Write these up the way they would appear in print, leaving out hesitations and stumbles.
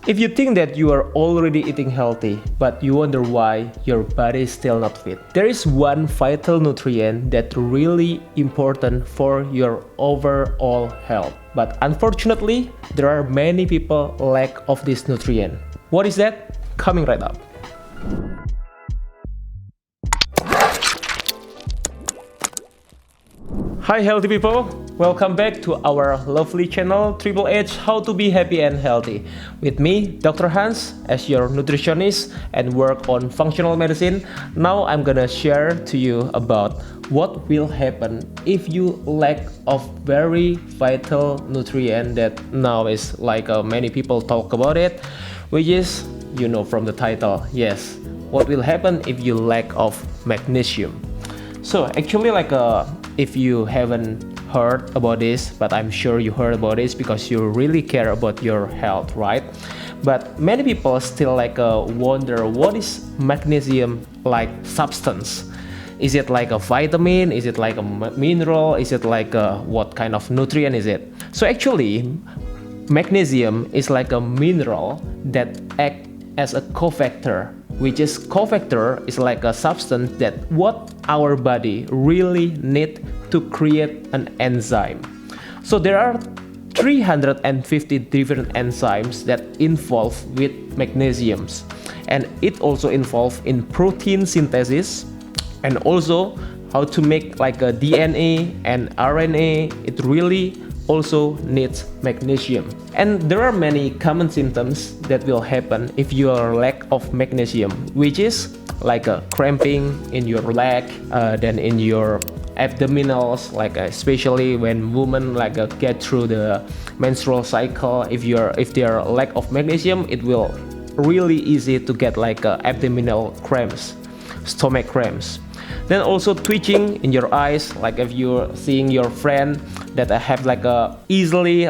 If you think that you are already eating healthy, but you wonder why your body is still not fit, there is one vital nutrient that's really important for your overall health. But unfortunately, there are many people lack of this nutrient. What is that? Coming right up. Hi healthy people, welcome back to our lovely channel Triple H How to Be Happy and Healthy. With me, Dr. Hans, as your nutritionist and work on functional medicine. Now I'm gonna share to you about what will happen if you lack of very vital nutrient that now is like many people talk about it, which is, you know from the title, yes, what will happen if you lack of magnesium. So actually if you haven't heard about this, but I'm sure you heard about this because you really care about your health, right? But many people still wonder what is magnesium like substance. Is it like a vitamin? Is it like a mineral? Is it like what kind of nutrient is it? So actually, magnesium is like a mineral that acts as a cofactor, which is cofactor is like a substance that what our body really need to create an enzyme. So there are 350 different enzymes that involve with magnesiums, and it also involves in protein synthesis and also how to make like a DNA and RNA. It really also needs magnesium. And there are many common symptoms that will happen if you are lack of magnesium, which is like a cramping in your leg, then in your abdominals, especially when women get through the menstrual cycle. If they are lack of magnesium, it will really easy to get abdominal cramps, stomach cramps. Then also twitching in your eyes, like if you're seeing your friend that have easily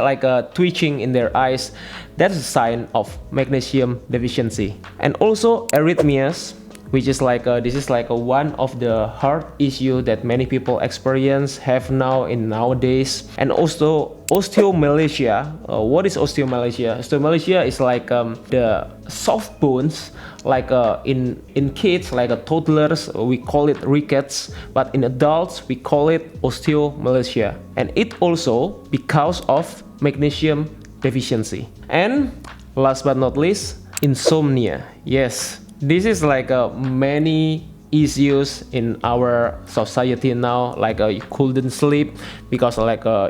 twitching in their eyes, that's a sign of magnesium deficiency. And also arrhythmias, which is this is one of the heart issue that many people have nowadays. And also osteomalacia. What is osteomalacia? Osteomalacia is the soft bones, in kids, toddlers, we call it rickets, but in adults we call it osteomalacia, and it also because of magnesium deficiency. And last but not least, insomnia. Yes, this is many issues in our society now, you couldn't sleep because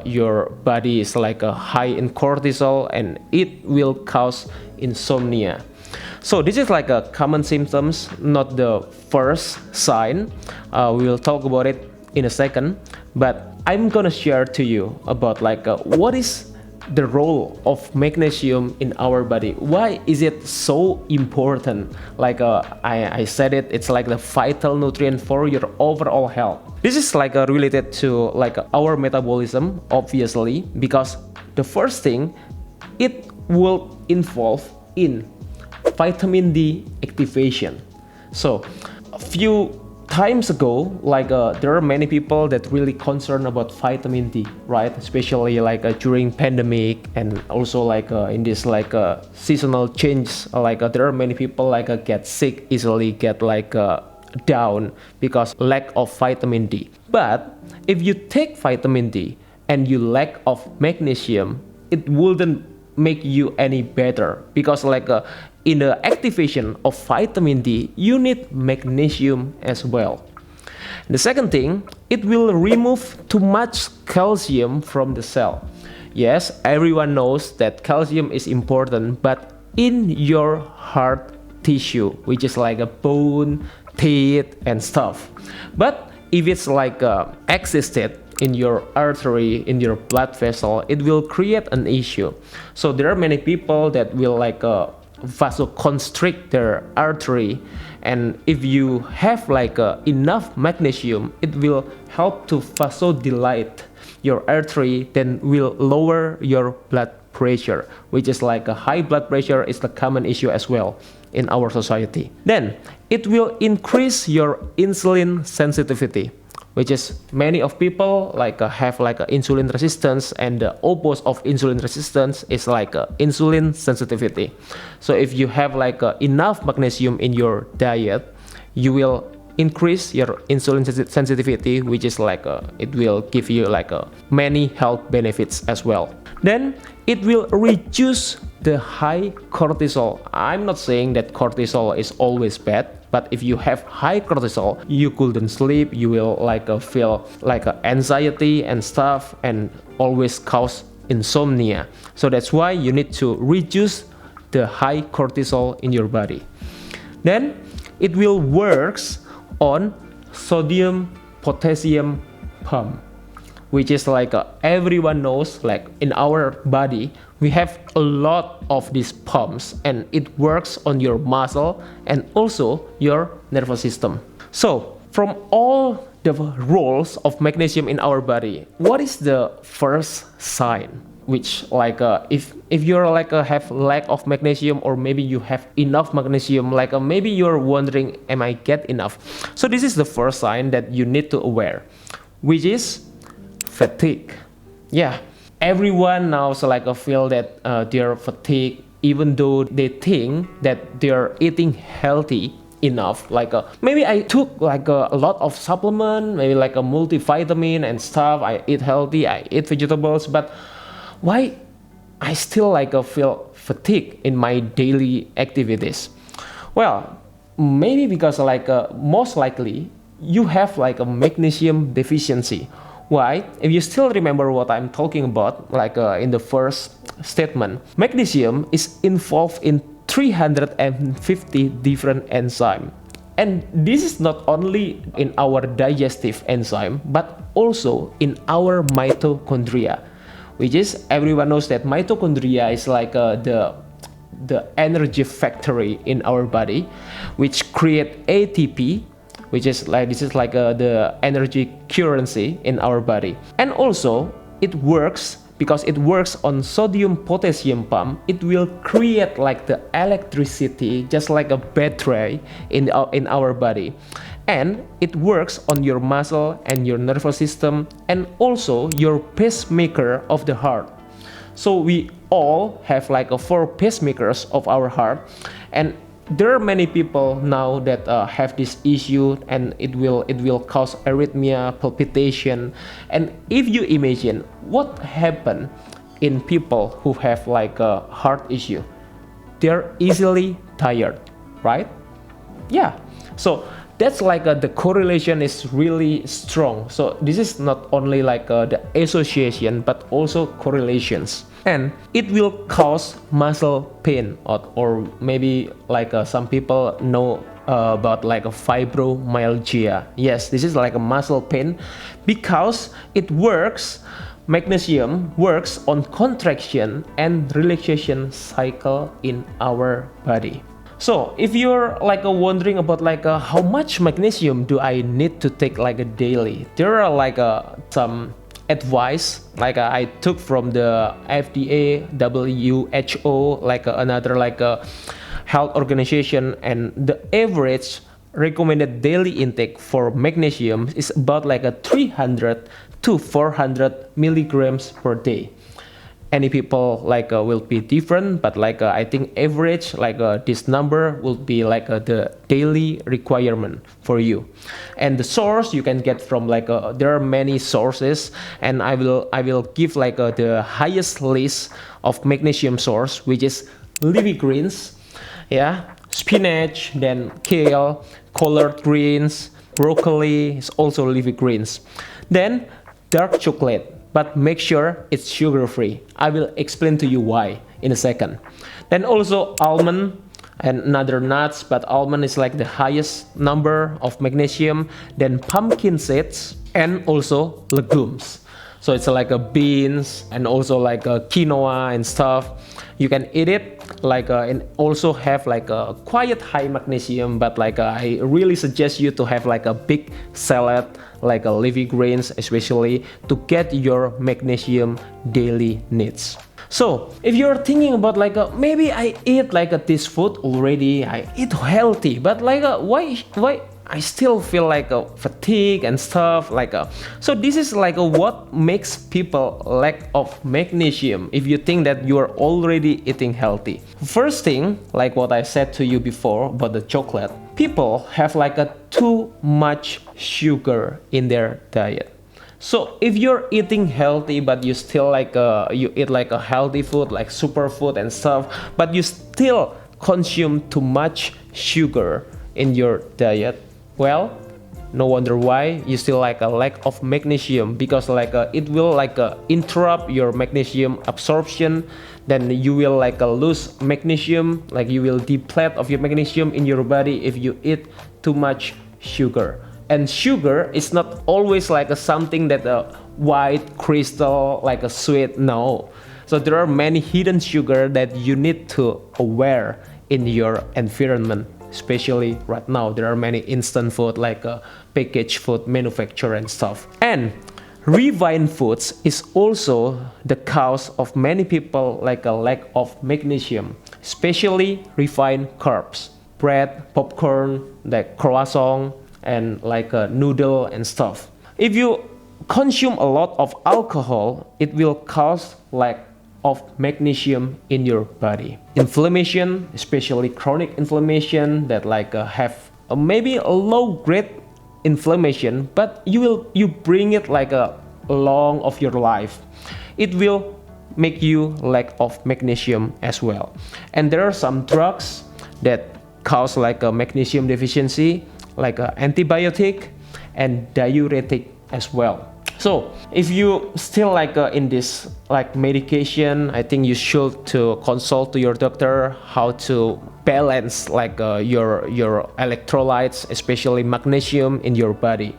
your body is high in cortisol, and it will cause insomnia. So this is a common symptoms, not the first sign. We will talk about it in a second, but I'm gonna share to you about what is the role of magnesium in our body. Why is it so important? I said it, it's the vital nutrient for your overall health. This is related to our metabolism, obviously, because the first thing, it will involve in vitamin D activation. So a few times ago, there are many people that really concerned about vitamin D, right? Especially during pandemic, and also in this seasonal change, there are many people get sick easily, get down because lack of vitamin D. But if you take vitamin D and you lack of magnesium, it wouldn't make you any better, because in the activation of vitamin D, you need magnesium as well. The second thing, it will remove too much calcium from the cell. Yes, everyone knows that calcium is important, but in your heart tissue, which is a bone, teeth, and stuff. But if it's existed in your artery, in your blood vessel, it will create an issue. So there are many people that will vasoconstrict their artery, and if you have enough magnesium, it will help to vasodilate your artery, then will lower your blood pressure, which is a high blood pressure is the common issue as well in our society. Then it will increase your insulin sensitivity. which is many of people have insulin resistance, and the opposite of insulin resistance is insulin sensitivity. So if you have enough magnesium in your diet, you will increase your insulin sensitivity, which is it will give you many health benefits as well. Then it will reduce the high cortisol. I'm not saying that cortisol is always bad, but if you have high cortisol, you couldn't sleep, you will feel anxiety and stuff, and always cause insomnia. So that's why you need to reduce the high cortisol in your body. Then it will works on sodium potassium pump, which is everyone knows, in our body we have a lot of these pumps, and it works on your muscle and also your nervous system. So from all the roles of magnesium in our body, what is the first sign which if you're have lack of magnesium, or maybe you have enough magnesium, maybe you're wondering, am I get enough? So this is the first sign that you need to aware, which is fatigue. Yeah, everyone now feel that they're fatigued, even though they think that they're eating healthy enough. Maybe I took a lot of supplement, maybe a multivitamin and stuff, I eat healthy, I eat vegetables, but why I still feel fatigue in my daily activities? Well, maybe because most likely you have a magnesium deficiency. Why? If you still remember what I'm talking about, in the first statement, magnesium is involved in 350 different enzymes. And this is not only in our digestive enzyme, but also in our mitochondria, which is, everyone knows that mitochondria is the energy factory in our body, which create ATP, which is the energy currency in our body. And also it works because it works on sodium potassium pump. It will create the electricity, just like a battery in our body. And it works on your muscle and your nervous system, and also your pacemaker of the heart. So we all have 4 pacemakers of our heart, and there are many people now that have this issue, and it will cause arrhythmia, palpitation. And if you imagine what happened in people who have a heart issue, they're easily tired, right? Yeah. So that's the correlation is really strong. So this is not only the association, but also correlations. And it will cause muscle pain, or maybe some people know about fibromyalgia. Yes, this is a muscle pain, because it works, magnesium works on contraction and relaxation cycle in our body. So if you're wondering about how much magnesium do I need to take daily, there are some advice I took from the FDA, WHO, another health organization, and the average recommended daily intake for magnesium is about 300 to 400 milligrams per day. Any people will be different, but I think average this number will be the daily requirement for you. And the source you can get from there are many sources, and I will give the highest list of magnesium source, which is leafy greens, yeah, spinach, then kale, collard greens, broccoli is also leafy greens. Then dark chocolate, but make sure it's sugar-free. I will explain to you why in a second. Then also almond and another nuts, but almond is the highest number of magnesium. Then pumpkin seeds, and also legumes. So it's beans, and also quinoa and stuff. You can eat it and also have a quite high magnesium, but I really suggest you to have a big salad, a leafy greens especially, to get your magnesium daily needs. So if you're thinking about maybe I eat this food already, I eat healthy, but why I still feel like a fatigue and stuff so this is what makes people lack of magnesium if you think that you are already eating healthy. First thing, like what I said to you before about the chocolate, people have too much sugar in their diet. So if you're eating healthy but you still you eat a healthy food like superfood and stuff, but you still consume too much sugar in your diet, well, no wonder why you still a lack of magnesium, because it will interrupt your magnesium absorption. Then you will lose magnesium, you will deplete of your magnesium in your body if you eat too much sugar. And sugar is not always something that a white crystal a sweet, no. So there are many hidden sugar that you need to aware in your environment. Especially right now, there are many instant food packaged food manufacturer and stuff. And refined foods is also the cause of many people a lack of magnesium, especially refined carbs, bread, popcorn, croissant, and noodle and stuff. If you consume a lot of alcohol, it will cause lack of magnesium in your body. Inflammation, especially chronic inflammation that have maybe a low grade inflammation, but you bring it long of your life, it will make you lack of magnesium as well. And there are some drugs that cause a magnesium deficiency, antibiotic and diuretic as well. So if you still in this medication, I think you should to consult to your doctor how to balance your electrolytes, especially magnesium in your body.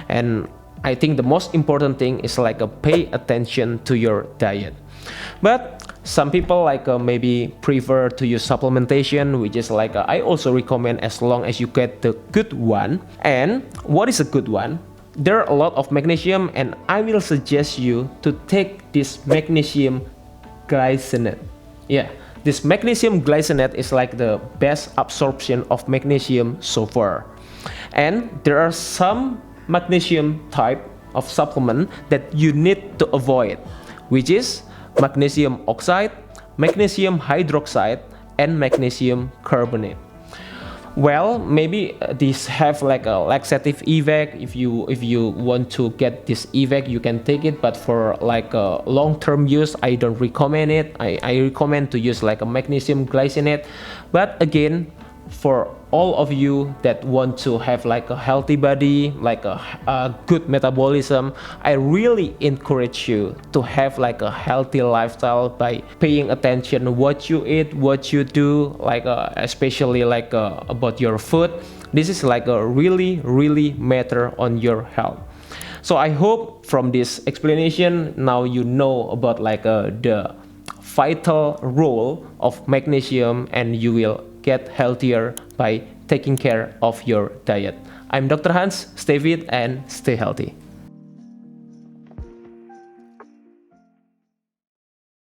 And I think the most important thing is pay attention to your diet. But some people maybe prefer to use supplementation, which is I also recommend as long as you get the good one. And what is a good one? There are a lot of magnesium, and I will suggest you to take this magnesium glycinate. Yeah, this magnesium glycinate is the best absorption of magnesium so far. And there are some magnesium type of supplement that you need to avoid, which is magnesium oxide, magnesium hydroxide, and magnesium carbonate. Well, maybe these have a laxative effect. If you want to get this effect, you can take it, but for a long-term use, I don't recommend it. I recommend to use a magnesium glycinate. But again, for all of you that want to have a healthy body, a good metabolism, I really encourage you to have a healthy lifestyle by paying attention what you eat, what you do, especially about your food. This is really matter on your health. So I hope from this explanation now you know about the vital role of magnesium, and you will get healthier by taking care of your diet. I'm Dr. Hans. Stay fit and stay healthy.